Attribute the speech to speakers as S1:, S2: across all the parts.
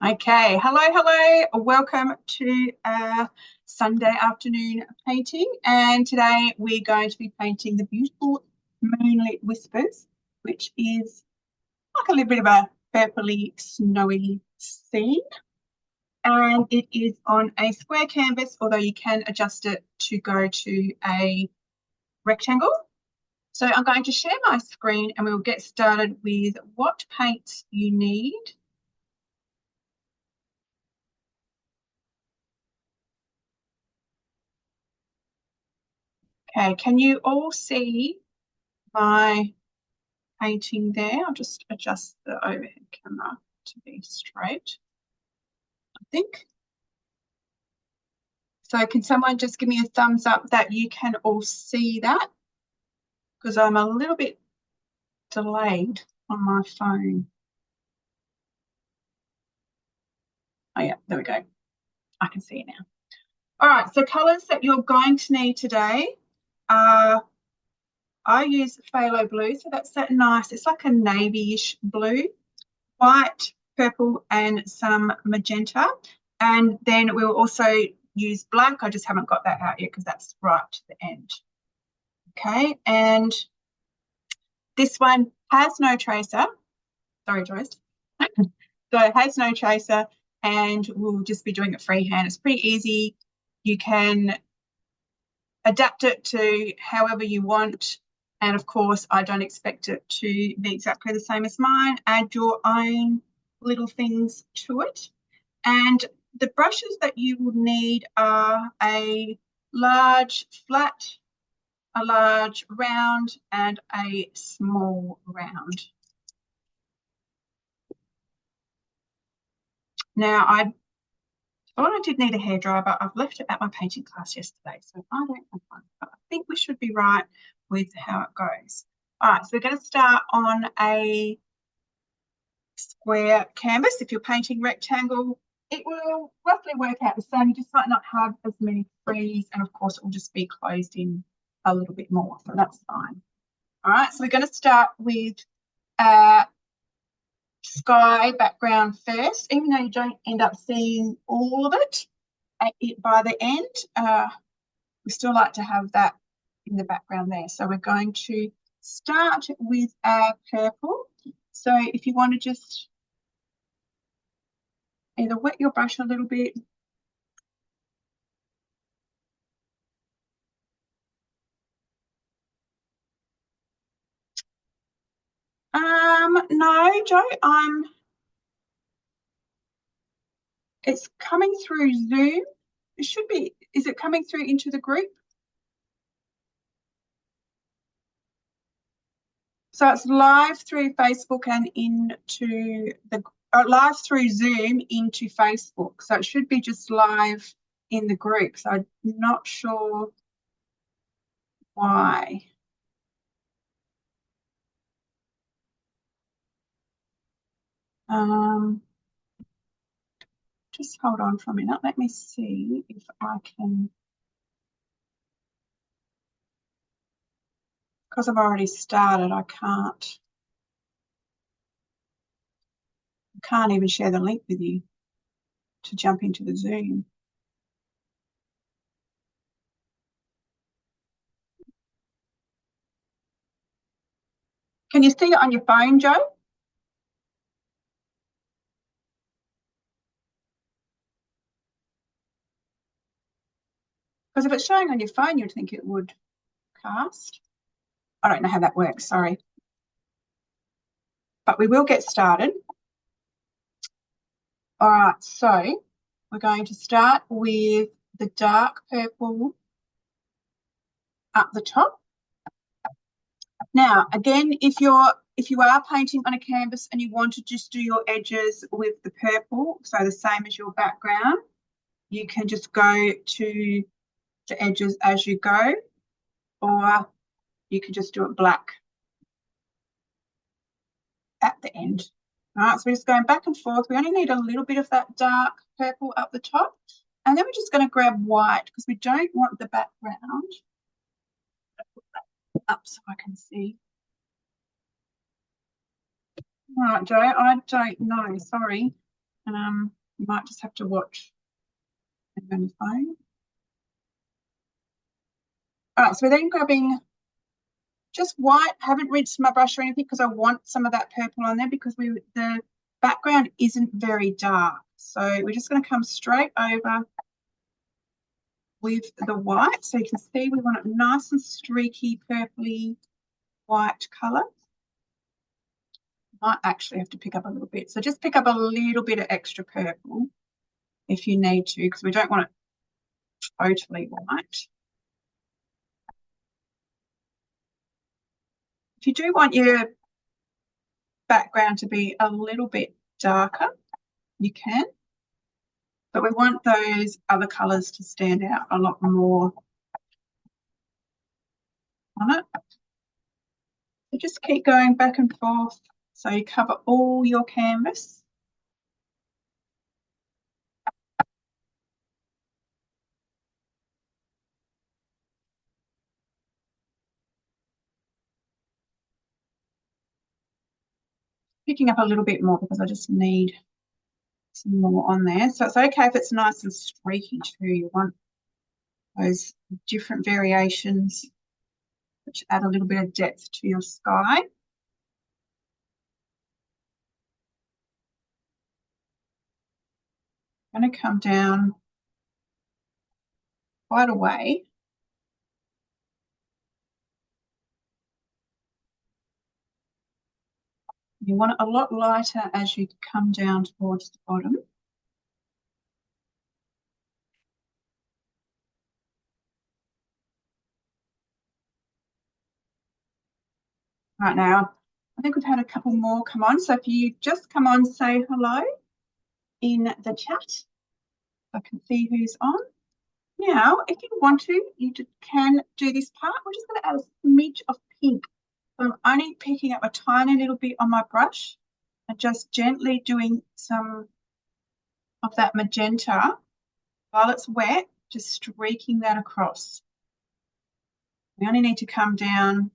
S1: Okay, hello. Welcome to our Sunday afternoon painting. And today we're going to be painting the beautiful Moonlit Whispers, which is like a little bit of a purpley, snowy scene. And it is on a square canvas, although you can adjust it to go to a rectangle. So I'm going to share my screen and we'll get started with what paints you need. Okay, can you all see my painting there? I'll just adjust the overhead camera to be straight, I think. So can someone just give me a thumbs up that you can all see that? Because I'm a little bit delayed on my phone. Oh yeah, there we go. I can see it now. All right, so colours that you're going to need today are, I use phthalo blue, so that's that nice, it's like a navy-ish blue, white, purple, and some magenta. And then we'll also use black. I just haven't got that out yet because that's right to the end. Okay, and this one has no tracer. Sorry, Joyce. So it has no tracer and we'll just be doing it freehand. It's pretty easy. You can adapt it to however you want. And of course, I don't expect it to be exactly the same as mine. Add your own little things to it. And the brushes that you will need are a large flat, a large round, and a small round. Now, I thought I did need a hairdryer, but I've left it at my painting class yesterday, so I don't have one. But I think we should be right with how it goes. All right, so we're going to start on a square canvas. If you're painting rectangle, it will roughly work out the same. You just might not have as many trees, and of course it will just be closed in a little bit more, so that's fine. All right, so we're going to start with sky background first, even though you don't end up seeing all of it by the end. We still like to have that in the background there. So we're going to start with our purple. So if you want to just either wet your brush a little bit. No, Jo, it's coming through Zoom. It should be, is it coming through into the group? So it's live through Facebook and into the, live through Zoom into Facebook. So it should be just live in the group. So I'm not sure why. Just hold on for a minute. Let me see if I can, because I've already started, I can't even share the link with you to jump into the Zoom. Can you see it on your phone, Jo? Because if it's showing on your phone, you'd think it would cast. I don't know how that works, sorry. But we will get started. All right, so we're going to start with the dark purple up the top. Now, again, if you are painting on a canvas and you want to just do your edges with the purple, so the same as your background, you can just go to the edges as you go, or you can just do it black at the end. All right, so we're just going back and forth. We only need a little bit of that dark purple up the top. And then we're just going to grab white because we don't want the background. Put that up so I can see. All right, Jo, I don't know, sorry. You might just have to watch on your phone. All right, so we're then grabbing just white. Haven't rinsed my brush or anything because I want some of that purple on there because the background isn't very dark. So we're just going to come straight over with the white. So you can see we want it nice and streaky, purpley, white colour. Might actually have to pick up a little bit. So just pick up a little bit of extra purple if you need to, because we don't want it totally white. If you do want your background to be a little bit darker, you can. But we want those other colours to stand out a lot more on it. So just keep going back and forth so you cover all your canvas. Picking up a little bit more because I just need some more on there. So it's okay if it's nice and streaky too. You want those different variations which add a little bit of depth to your sky. I'm going to come down quite a way. You want it a lot lighter as you come down towards the bottom. Right now, I think we've had a couple more come on. So if you just come on, say hello in the chat. I can see who's on. Now, if you want to, you can do this part. We're just going to add a smidge of pink. So I'm only picking up a tiny little bit on my brush and just gently doing some of that magenta while it's wet, just streaking that across. We only need to come down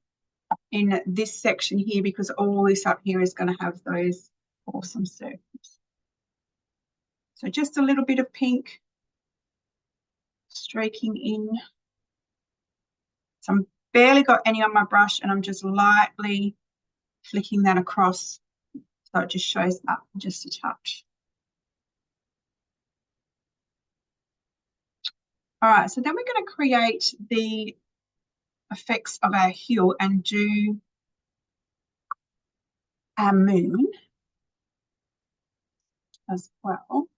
S1: in this section here because all this up here is going to have those awesome circles. So just a little bit of pink streaking in. So I'm barely got any on my brush and I'm just lightly flicking that across so it just shows up just a touch. All right, so then we're going to create the effects of our hue and do our moon as well.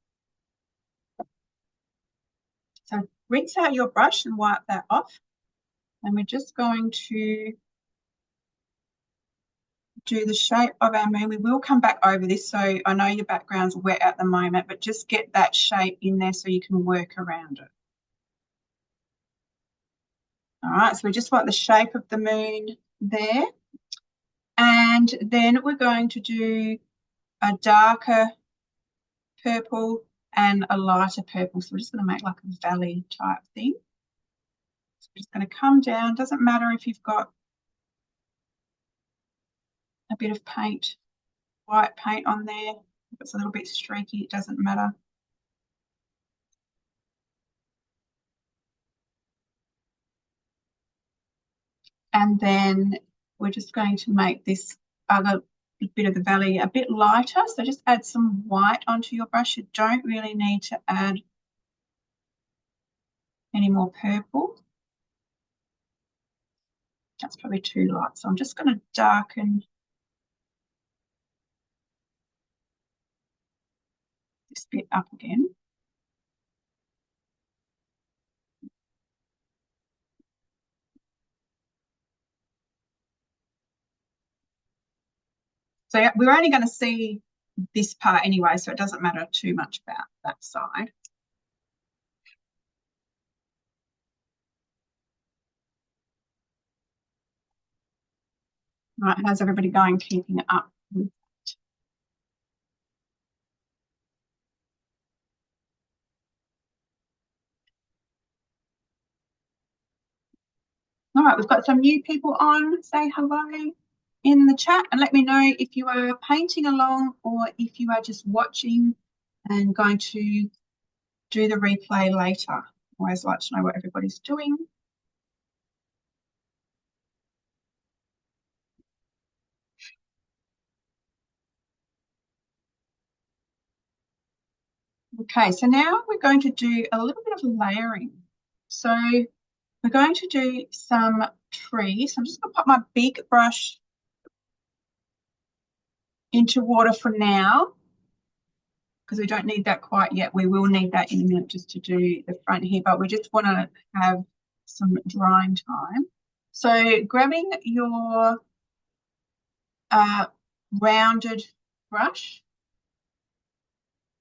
S1: So rinse out your brush and wipe that off. And we're just going to do the shape of our moon. We will come back over this. So I know your background's wet at the moment, but just get that shape in there so you can work around it. All right, so we just want the shape of the moon there. And then we're going to do a darker purple and a lighter purple. So we're just going to make like a valley type thing. So we're just going to come down. Doesn't matter if you've got a bit of paint, white paint on there. If it's a little bit streaky, it doesn't matter. And then we're just going to make this other bit of the valley a bit lighter. So just add some white onto your brush. You don't really need to add any more purple. That's probably too light. So I'm just going to darken this bit up again. So yeah, we're only going to see this part anyway, so it doesn't matter too much about that side. Right, how's everybody going keeping it up with that? All right, we've got some new people on. Say hello in the chat and let me know if you are painting along or if you are just watching and going to do the replay later. Always like to know what everybody's doing. Okay, so now we're going to do a little bit of layering. So we're going to do some trees. I'm just going to put my big brush into water for now, because we don't need that quite yet. We will need that in a minute just to do the front here, but we just want to have some drying time. So grabbing your rounded brush,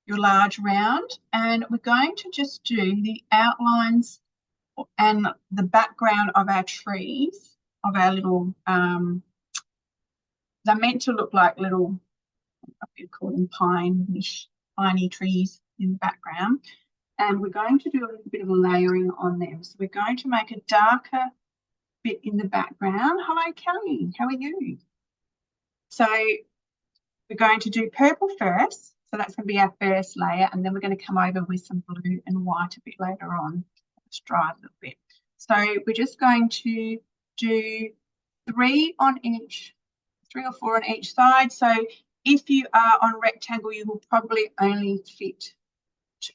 S1: your large round, and we're going to just do the outlines and the background of our trees, of our little, they're meant to look like little, you'd call them piney trees in the background. And we're going to do a little bit of layering on them. So we're going to make a darker bit in the background. Hello, Kelly, how are you? So we're going to do purple first. So that's going to be our first layer. And then we're going to come over with some blue and white a bit later on. Let's dry a little bit. So we're just going to do 3 on each, 3 or 4 on each side. So if you are on rectangle, you will probably only fit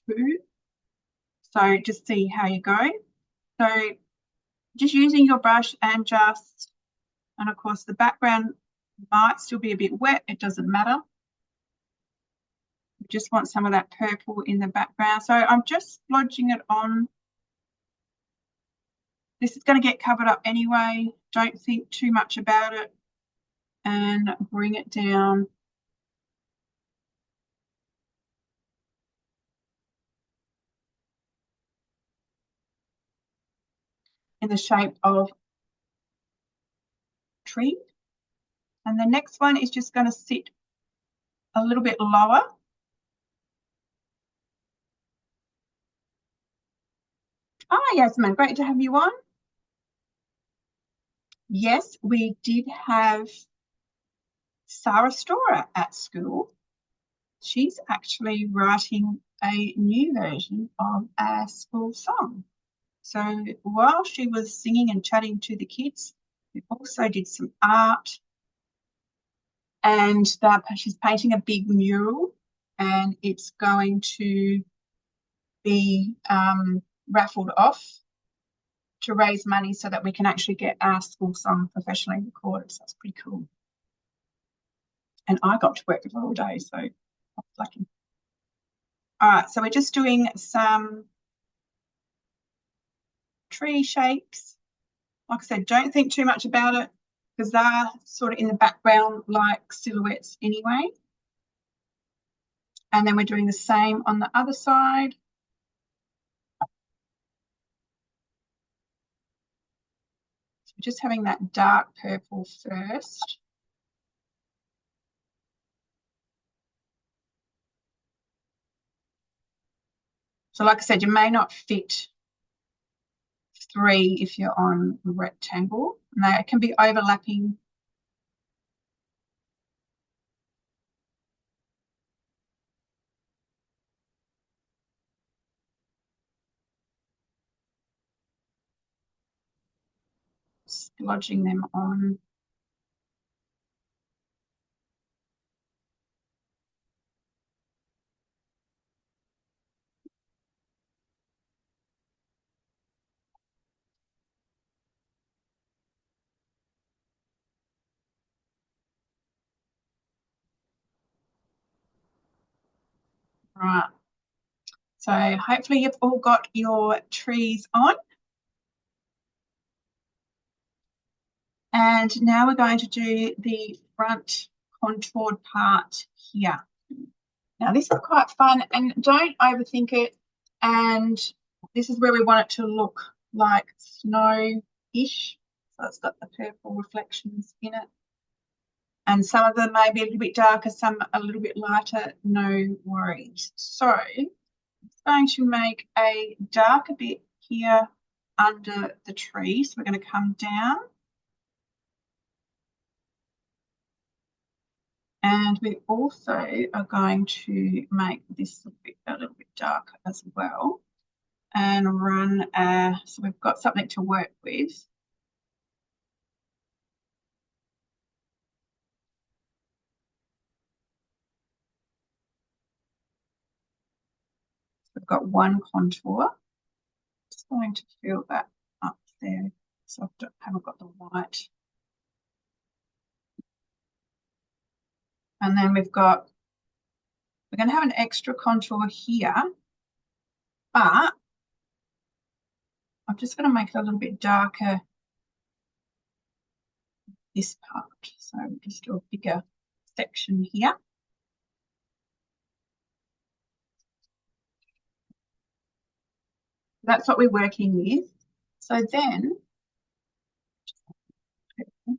S1: 2. So just see how you go. So just using your brush and of course the background might still be a bit wet, it doesn't matter. We just want some of that purple in the background. So I'm just splodging it on. This is going to get covered up anyway. Don't think too much about it and bring it down. In the shape of tree. And the next one is just going to sit a little bit lower. Oh, Yasmin, great to have you on. Yes, we did have Sarah Storer at school. She's actually writing a new version of our school song. So while she was singing and chatting to the kids, we also did some art, and she's painting a big mural, and it's going to be raffled off to raise money so that we can actually get our school song professionally recorded. So that's pretty cool. And I got to work with her all day, so I was lucky. All right, so we're just doing some tree shapes. Like I said, don't think too much about it because they're sort of in the background like silhouettes anyway. And then we're doing the same on the other side. So we're just having that dark purple first. So like I said, you may not fit 3 if you're on a rectangle. And they can be overlapping. Splodging them on. Right. So hopefully you've all got your trees on. And now we're going to do the front contoured part here. Now this is quite fun, and don't overthink it. And this is where we want it to look like snow-ish. So it's got the purple reflections in it. And some of them may be a little bit darker, some a little bit lighter, no worries. So I'm going to make a darker bit here under the tree. So we're going to come down. And we also are going to make this a little bit darker as well and run, so we've got something to work with. We've got one contour. Just going to fill that up there. So I haven't got the white. And then we're going to have an extra contour here, but I'm just going to make it a little bit darker this part. So we'll just do a bigger section here. That's what we're working with. So then, I'm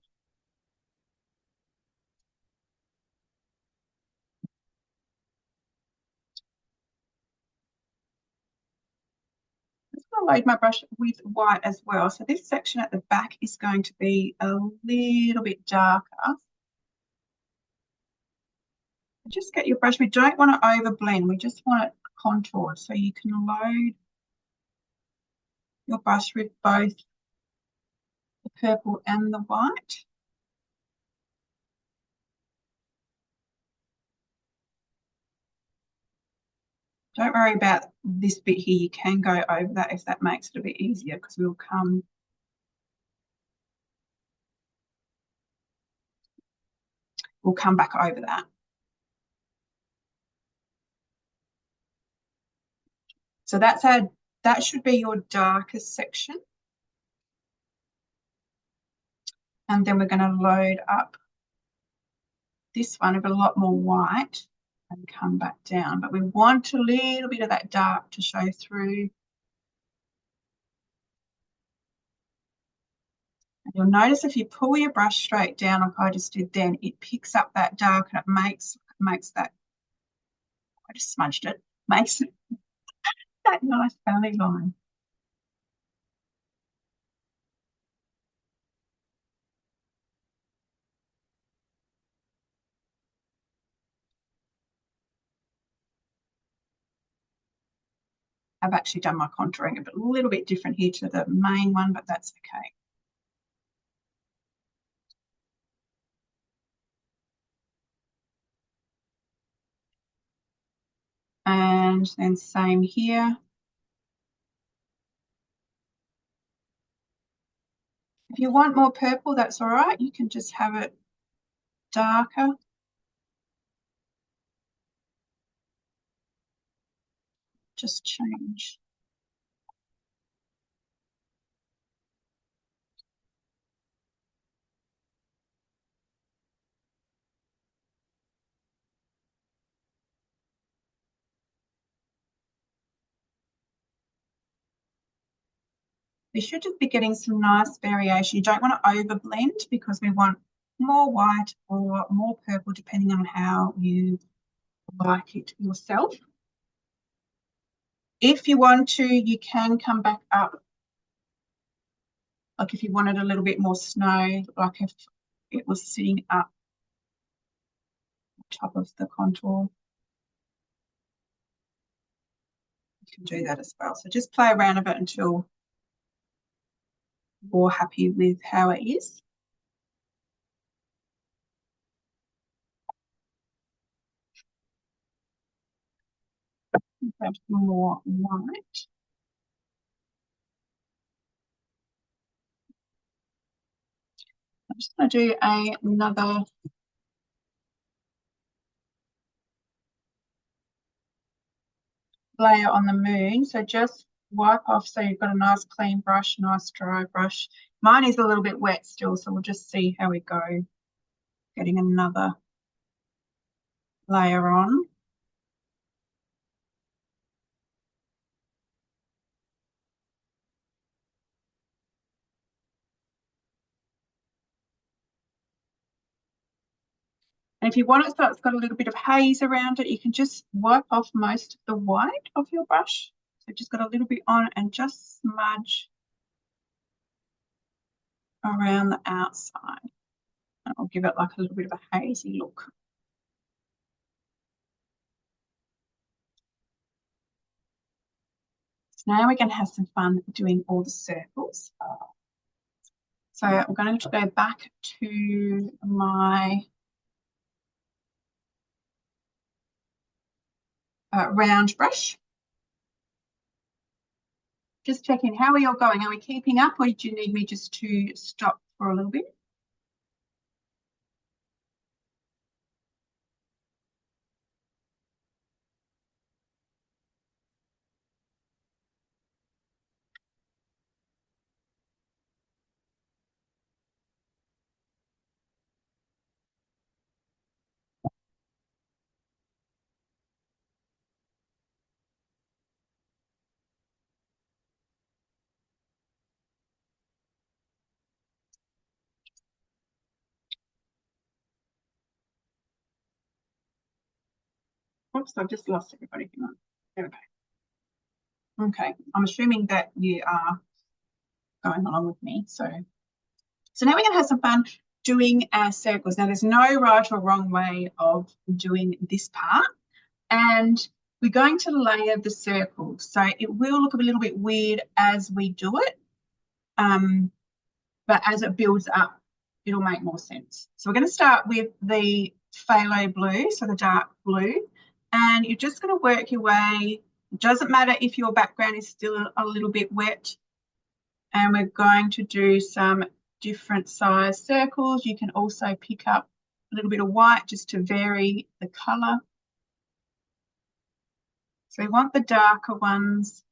S1: just going to load my brush with white as well. So this section at the back is going to be a little bit darker. Just get your brush. We don't want to overblend. We just want it contoured. So you can load your brush with both the purple and the white. Don't worry about this bit here. You can go over that if that makes it a bit easier, because we'll come back over that. So that should be your darkest section. And then we're going to load up this one with a lot more white and come back down. But we want a little bit of that dark to show through. And you'll notice if you pull your brush straight down like I just did then, it picks up that dark and it makes that, I just smudged it, makes that nice valley line. I've actually done my contouring a little bit different here to the main one, but that's okay. And then same here. If you want more purple, that's all right. You can just have it darker. Just change. We should just be getting some nice variation. You don't want to overblend because we want more white or more purple depending on how you like it yourself. If you want to, you can come back up. Like if you wanted a little bit more snow, like if it was sitting up on top of the contour, you can do that as well. So just play around a bit until you're happy with how it is. Grab some more white. I'm just going to do another layer on the moon. So just wipe off so you've got a nice clean brush, nice dry brush. Mine is a little bit wet still, so we'll just see how we go. Getting another layer on. And if you want it so it's got a little bit of haze around it, you can just wipe off most of the white of your brush. So just got a little bit on and just smudge around the outside. And I'll give it like a little bit of a hazy look. So now we're going to have some fun doing all the circles. So I'm going to go back to my round brush. Just checking, how are you all going? Are we keeping up, or do you need me just to stop for a little bit? Oops, I've just lost everybody. Hang on. There we go. Okay, I'm assuming that you are going along with me. So now we're going to have some fun doing our circles. Now, there's no right or wrong way of doing this part. And we're going to layer the circles. So it will look a little bit weird as we do it. But as it builds up, it'll make more sense. So we're going to start with the phthalo blue, so the dark blue. And you're just going to work your way. It doesn't matter if your background is still a little bit wet. And we're going to do some different size circles. You can also pick up a little bit of white just to vary the color. So we want the darker ones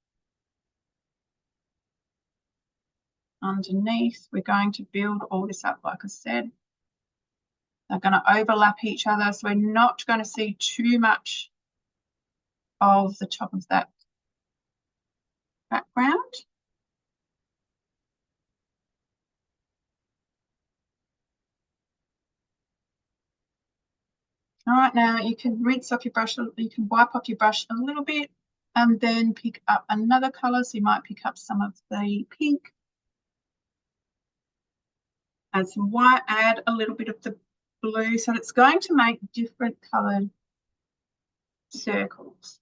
S1: underneath. We're going to build all this up, like I said. They're going to overlap each other, so we're not going to see too much of the top of that background. All right, now you can rinse off your brush, you can wipe off your brush a little bit and then pick up another color. So you might pick up some of the pink, add some white, add a little bit of the blue. So it's going to make different colored circles.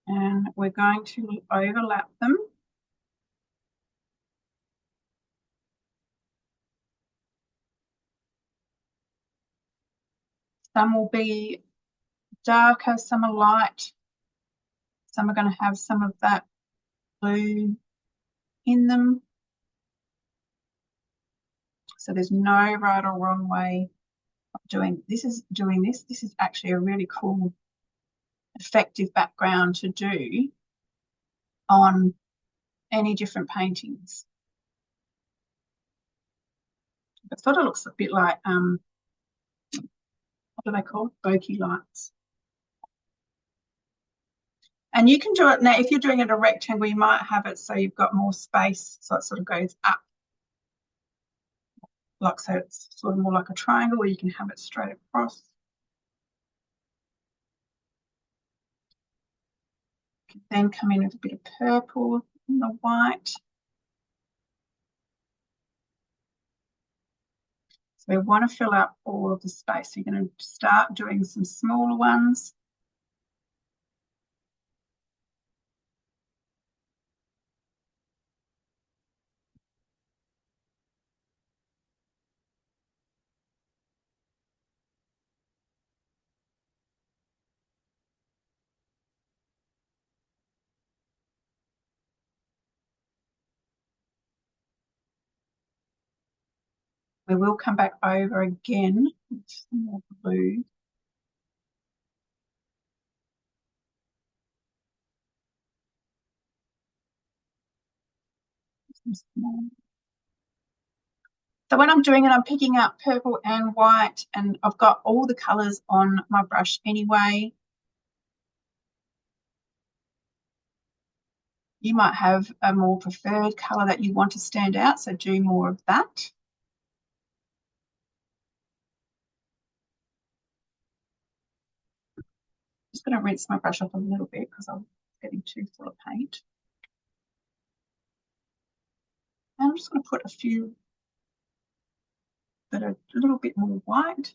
S1: And we're going to overlap them. Some will be darker, some are light. Some are going to have some of that blue in them. So there's no right or wrong way of doing this. This is actually a really cool, effective background to do on any different paintings. It sort of looks a bit like, what do they call? Bokeh lights. And you can do it now, if you're doing it a rectangle, you might have it so you've got more space, so it sort of goes up. Like so it's sort of more like a triangle, or you can have it straight across. You can then come in with a bit of purple and the white. So we want to fill up all of the space. So you're going to start doing some smaller ones. We will come back over again with some more blue. So when I'm doing it, I'm picking up purple and white, and I've got all the colours on my brush anyway. You might have a more preferred colour that you want to stand out, so do more of that. Just going to rinse my brush off a little bit because I'm getting too full of paint. And I'm just going to put a few that are a little bit more white,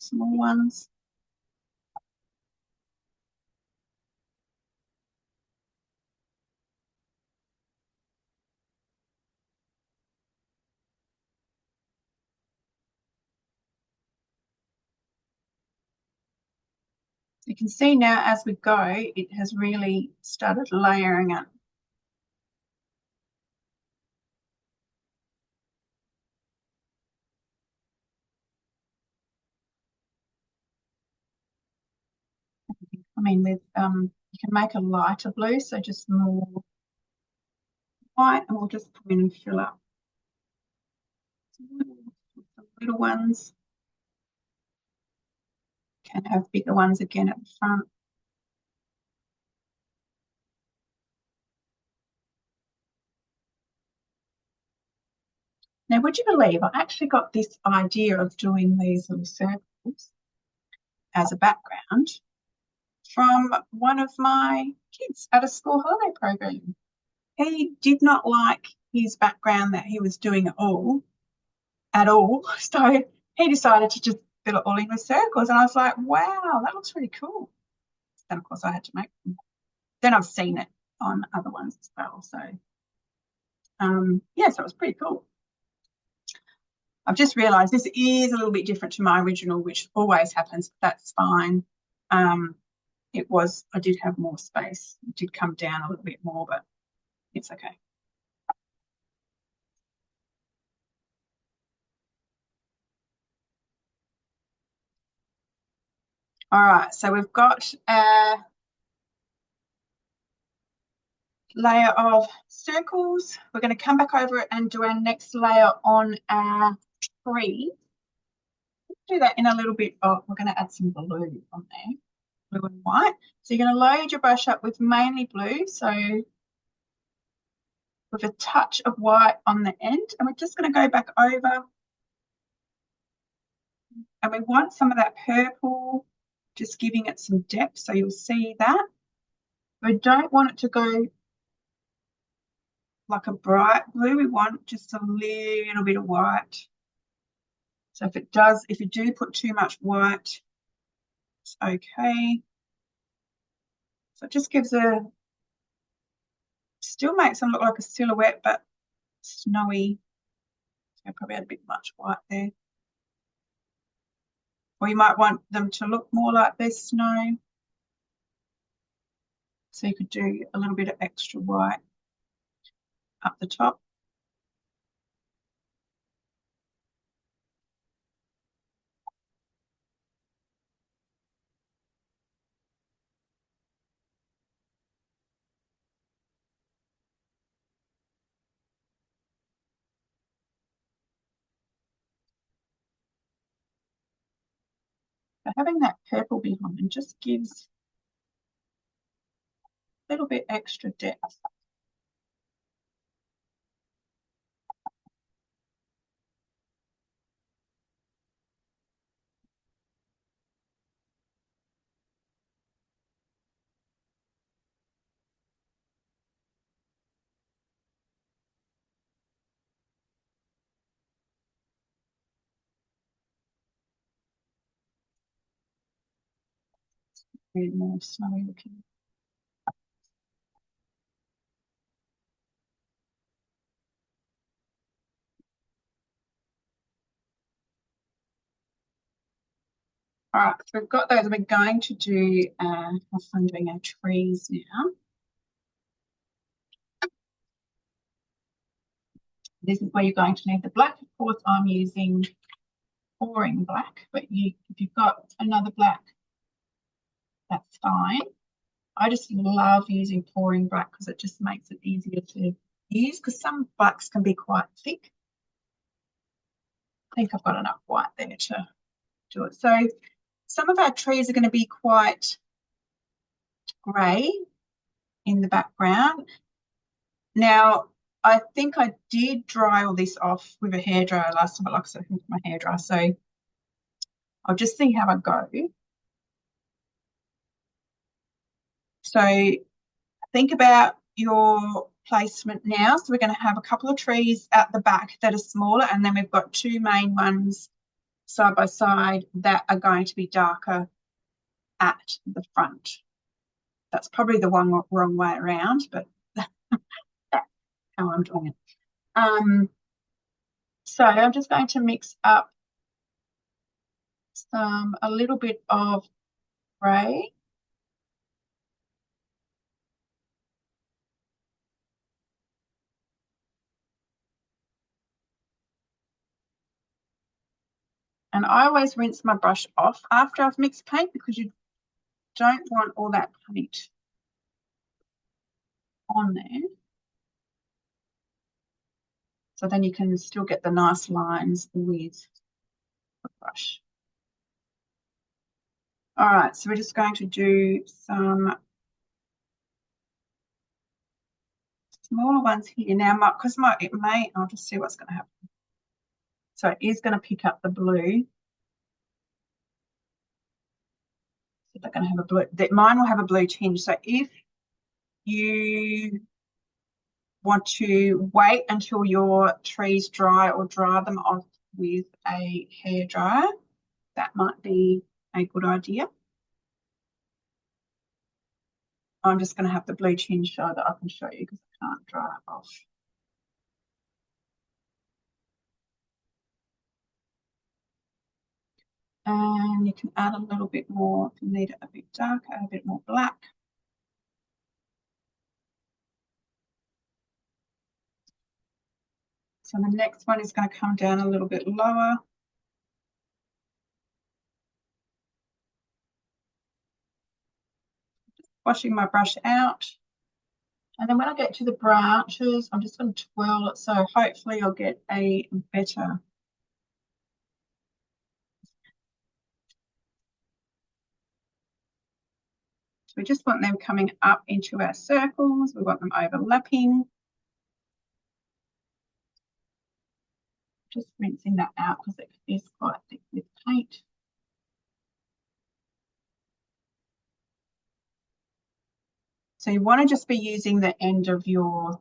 S1: small ones. You can see now as we go, it has really started layering it. I mean, with you can make a lighter blue, so just more white, and we'll just come in and fill up some little ones. Can have bigger ones again at the front. Now, would you believe I actually got this idea of doing these little circles as a background from one of my kids at a school holiday program. He did not like his background that he was doing at all. So he decided to just fill it all in with circles. And I was like, wow, that looks really cool. Then, of course, I had to make them. Then I've seen it on other ones as well. So, yeah, so it was pretty cool. I've just realised this is a little bit different to my original, which always happens. But that's fine. I did have more space. It did come down a little bit more, but it's okay. All right, so we've got a layer of circles. We're going to come back over it and do our next layer on our tree. Do that in a little bit of, we're going to add some blue on there, blue and white. So you're going to load your brush up with mainly blue, so with a touch of white on the end, and we're just going to go back over, and we want some of that purple, just giving it some depth, so you'll see that. We don't want it to go like a bright blue. We want just a little bit of white. So if you do put too much white, it's okay. So it just still makes them look like a silhouette, but snowy. So I probably had a bit much white there. Or you might want them to look more like there's snow. So you could do a little bit of extra white up the top. But having that purple behind just gives a little bit extra depth. Really more snowy looking. All right, so we've got those. We're going to do, I'm doing our trees now. This is where you're going to need the black. Of course, I'm using pouring black, but if you've got another black, that's fine. I just love using pouring black because it just makes it easier to use, because some blacks can be quite thick. I think I've got enough white there to do it. So some of our trees are going to be quite grey in the background. Now, I think I did dry all this off with a hairdryer last time, but like I said, with my hairdryer. So I'll just see how I go. So think about your placement now. So we're going to have a couple of trees at the back that are smaller, and then we've got two main ones side by side that are going to be darker at the front. That's probably the wrong way around, but that's how I'm doing it. So I'm just going to mix up a little bit of grey. And I always rinse my brush off after I've mixed paint because you don't want all that paint on there. So then you can still get the nice lines with the brush. All right, so we're just going to do some smaller ones here. Now, I'll just see what's going to happen. So it is going to pick up the blue. So they're going to have a blue, mine will have a blue tinge. So if you want to wait until your trees dry or dry them off with a hairdryer, that might be a good idea. I'm just going to have the blue tinge so that I can show you because I can't dry it off. And you can add a little bit more if you need it a bit darker, a bit more black. So the next one is going to come down a little bit lower. Just washing my brush out. And then when I get to the branches, I'm just going to twirl it. So hopefully you'll get a better. So we just want them coming up into our circles. We want them overlapping. Just rinsing that out because it is quite thick with paint. So you want to just be using the end of your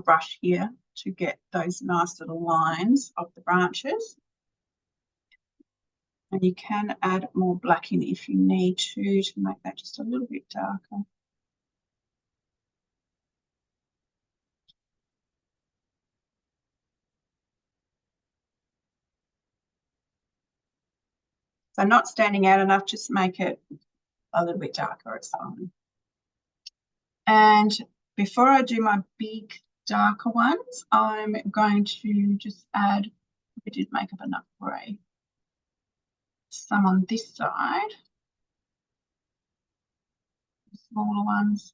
S1: brush here to get those nice little lines of the branches. And you can add more black in if you need to make that just a little bit darker. So not standing out enough, just make it a little bit darker, it's fine. And before I do my big darker ones, I'm going to just add, I did make up enough grey, some on this side, smaller ones.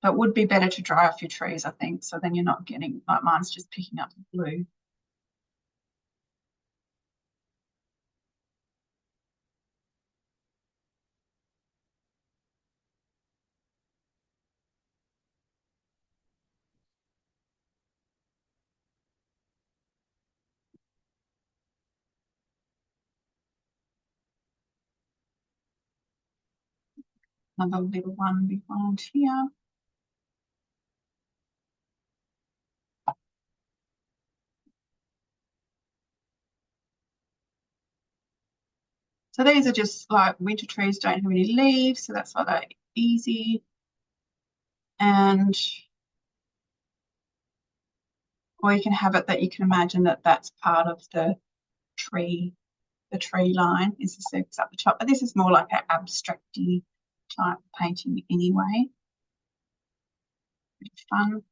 S1: But it would be better to dry off your trees, I think, so then you're not getting, like mine's just picking up the blue. Another little one behind here. So these are just like winter trees, don't have any leaves, so that's why they're easy. And, or you can have it that you can imagine that that's part of the tree line is the surface up the top. But this is more like an abstracty type painting anyway. Pretty fun.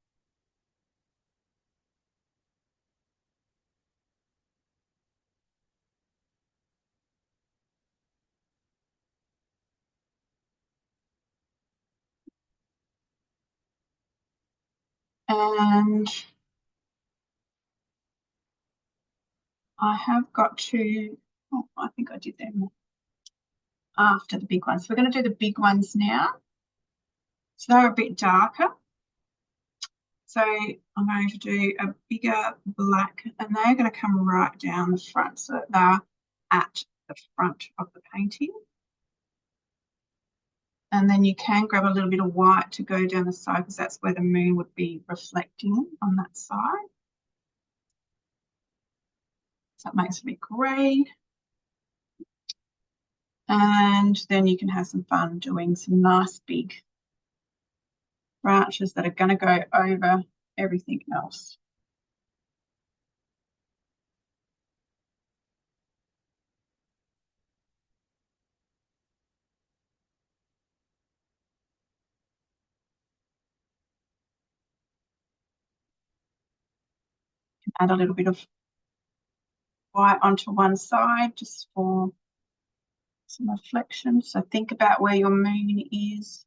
S1: And I have got to, oh, I think I did them after the big ones. So we're going to do the big ones now. So they're a bit darker. So I'm going to do a bigger black, and they're going to come right down the front. So they're at the front of the painting. And then you can grab a little bit of white to go down the side because that's where the moon would be reflecting on that side. So that makes it a bit grey. And then you can have some fun doing some nice big branches that are going to go over everything else. Add a little bit of white onto one side just for some reflection. So think about where your moon is.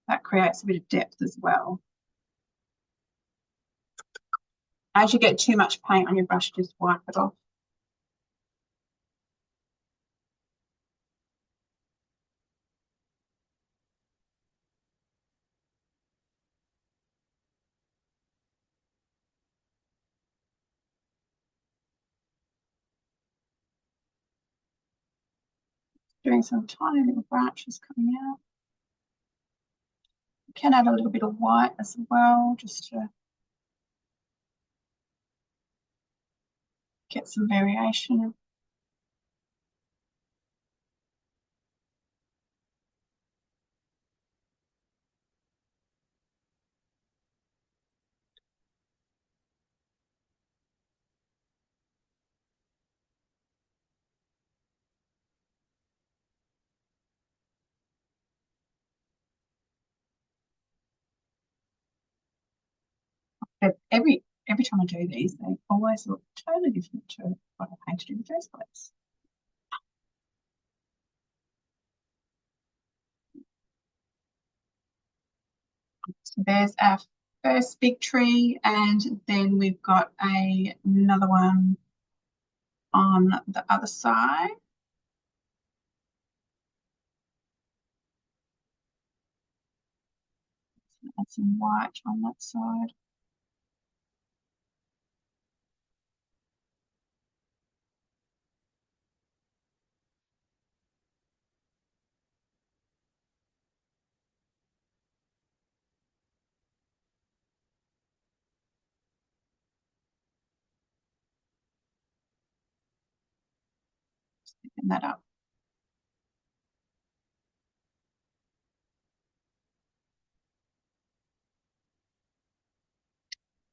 S1: That creates a bit of depth as well. As you get too much paint on your brush, just wipe it off. Doing some tiny little branches coming out. You can add a little bit of white as well, just to get some variation. But every time I do these, they always look totally different to what I painted in the first place. So there's our first big tree, and then we've got another one on the other side. Add some white on that side. Thicken that up.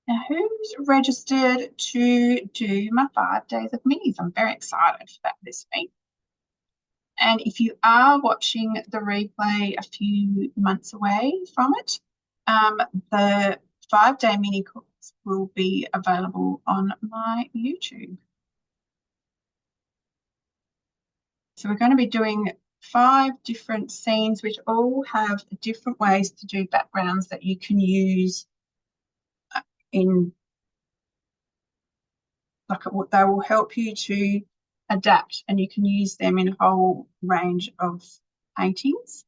S1: Now, who's registered to do my 5 days of minis? I'm very excited for that this week. And if you are watching the replay a few months away from it, the 5-day mini course will be available on my YouTube. So we're going to be doing 5 different scenes, which all have different ways to do backgrounds that you can use in, like, they will help you to adapt, and you can use them in a whole range of paintings.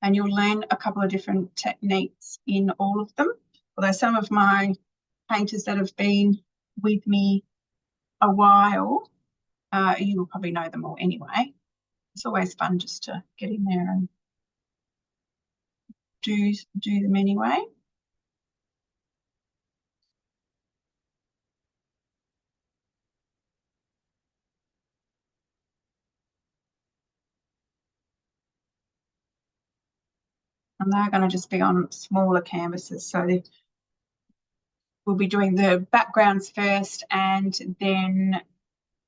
S1: And you'll learn a couple of different techniques in all of them. Although some of my painters that have been with me a while, you will probably know them all anyway. It's always fun just to get in there and do them anyway. And they're going to just be on smaller canvases. So we'll be doing the backgrounds first and then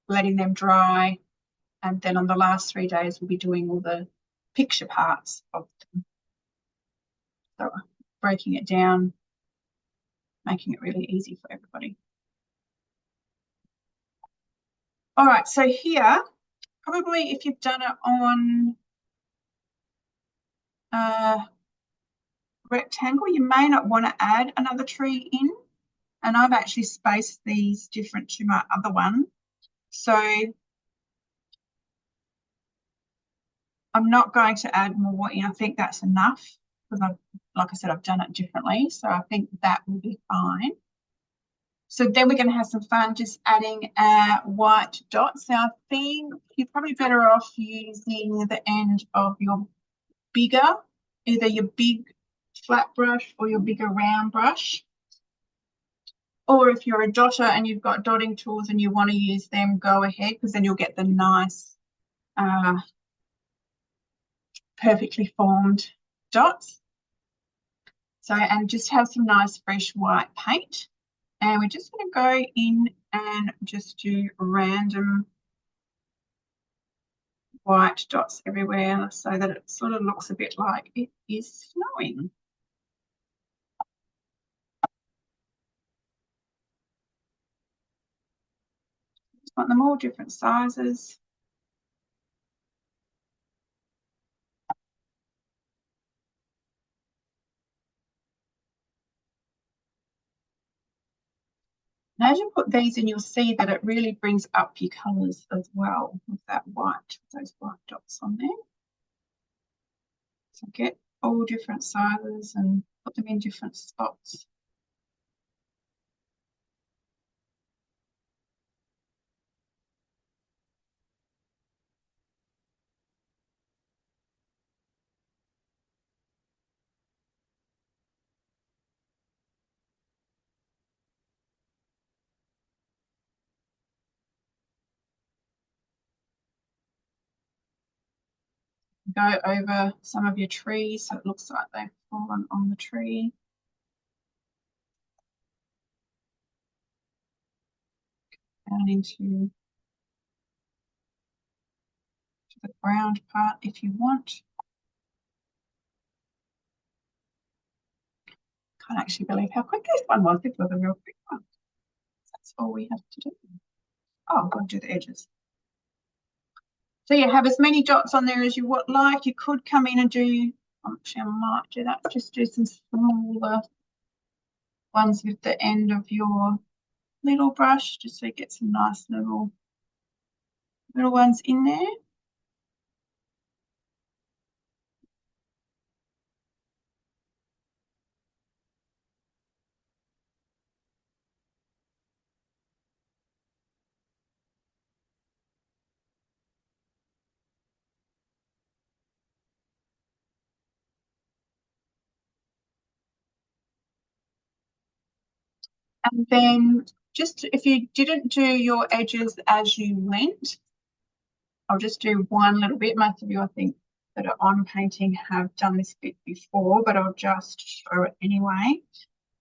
S1: letting them dry. And then on the last 3 days, we'll be doing all the picture parts of them. So breaking it down, making it really easy for everybody. All right, so here, probably if you've done it on rectangle, you may not want to add another tree in. And I've actually spaced these different to my other one. So I'm not going to add more in. I think that's enough because like I said, I've done it differently. So I think that will be fine. So then we're going to have some fun just adding white dots. Now I think you're probably better off using the end of your bigger, either your big flat brush or your bigger round brush. Or if you're a dotter and you've got dotting tools and you want to use them, go ahead, because then you'll get the nice perfectly formed dots. So, and just have some nice fresh white paint. And we're just going to go in and just do random white dots everywhere so that it sort of looks a bit like it is snowing. Just want them all different sizes. And as you put these in, you'll see that it really brings up your colours as well with that white, those white dots on there. So get all different sizes and put them in different spots. Go over some of your trees so it looks like they've fallen on the tree. Down into the ground part if you want. Can't actually believe how quick this one was. This was a real quick one. That's all we have to do. Oh, we'll do the edges. So you have as many dots on there as you would like. You could come in and do, actually I might do that, just do some smaller ones with the end of your little brush, just so you get some nice little ones in there. And then just if you didn't do your edges as you went, I'll just do one little bit. Most of you, I think, that are on painting have done this bit before, but I'll just show it anyway.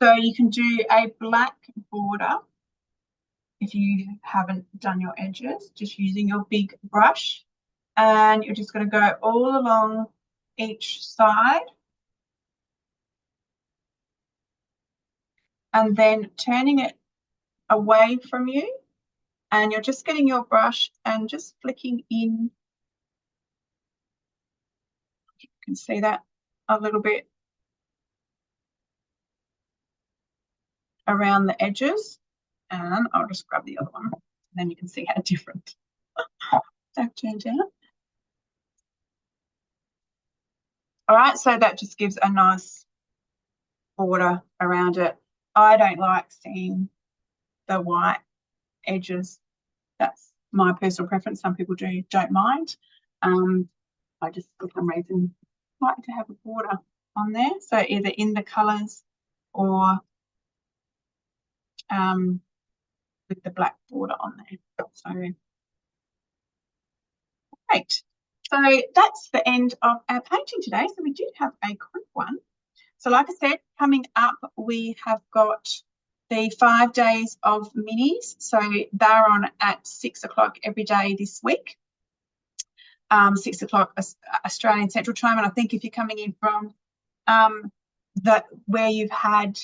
S1: So you can do a black border if you haven't done your edges, just using your big brush. And you're just going to go all along each side. And then turning it away from you. And you're just getting your brush and just flicking in. You can see that a little bit around the edges. And I'll just grab the other one. And then you can see how different that turned out. All right, so that just gives a nice border around it. I don't like seeing the white edges. That's my personal preference. Some people don't mind. I just, for some reason, like to have a border on there. So either in the colours or with the black border on there. So great. So that's the end of our painting today. So we did have a quick one. So like I said, coming up, we have got the 5 days of minis. So they're on at 6 o'clock every day this week. 6 o'clock Australian Central Time. And I think if you're coming in from where you've had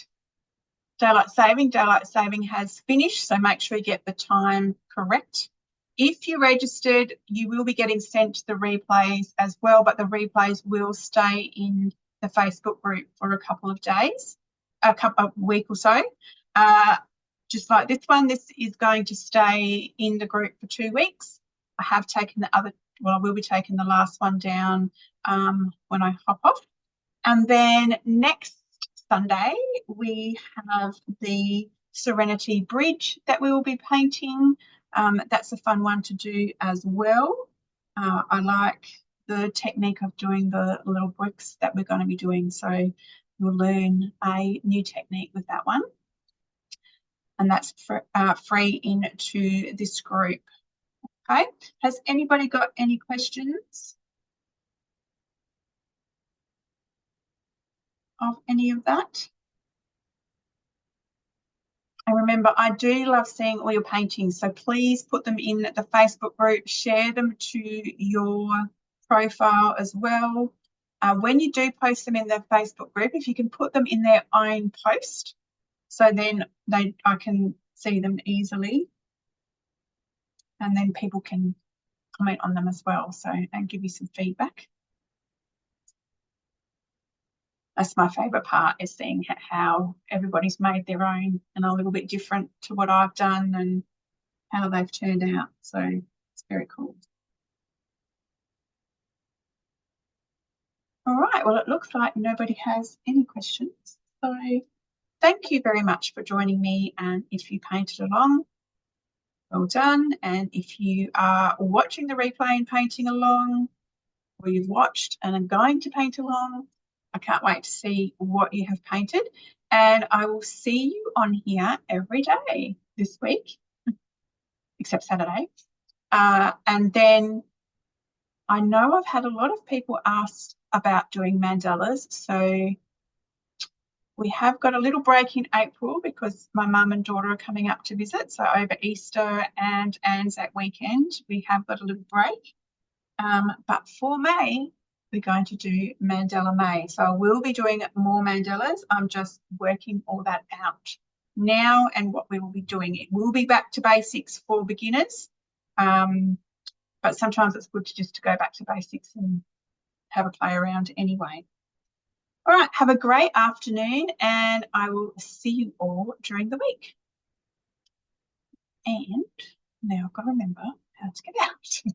S1: daylight saving has finished. So make sure you get the time correct. If you registered, you will be getting sent the replays as well, but the replays will stay in the Facebook group for a couple of days, a week or so. Just like this one, this is going to stay in the group for 2 weeks. I have taken I will be taking the last one down when I hop off. And then next Sunday, we have the Serenity Bridge that we will be painting. That's a fun one to do as well. I like the technique of doing the little bricks that we're going to be doing. So you'll learn a new technique with that one. And that's free into this group. Okay, has anybody got any questions of any of that? And remember, I do love seeing all your paintings, so please put them in the Facebook group, share them to your profile as well. When you do post them in the Facebook group, if you can put them in their own post, so then I can see them easily, and then people can comment on them as well, so and give you some feedback. That's my favourite part, is seeing how everybody's made their own and a little bit different to what I've done and how they've turned out. So it's very cool. All right, well, it looks like nobody has any questions. So thank you very much for joining me. And if you painted along, well done. And if you are watching the replay and painting along, or you've watched and are going to paint along, I can't wait to see what you have painted. And I will see you on here every day this week, except Saturday. And then I know I've had a lot of people ask about doing mandalas. So we have got a little break in April because my mum and daughter are coming up to visit. So over Easter and Anzac weekend, we have got a little break. But for May, we're going to do Mandala May. So I will be doing more mandalas. I'm just working all that out now and what we will be doing. It will be back to basics for beginners. But sometimes it's good just to go back to basics and have a play around anyway. All right, have a great afternoon, and I will see you all during the week. And now I've got to remember how to get out.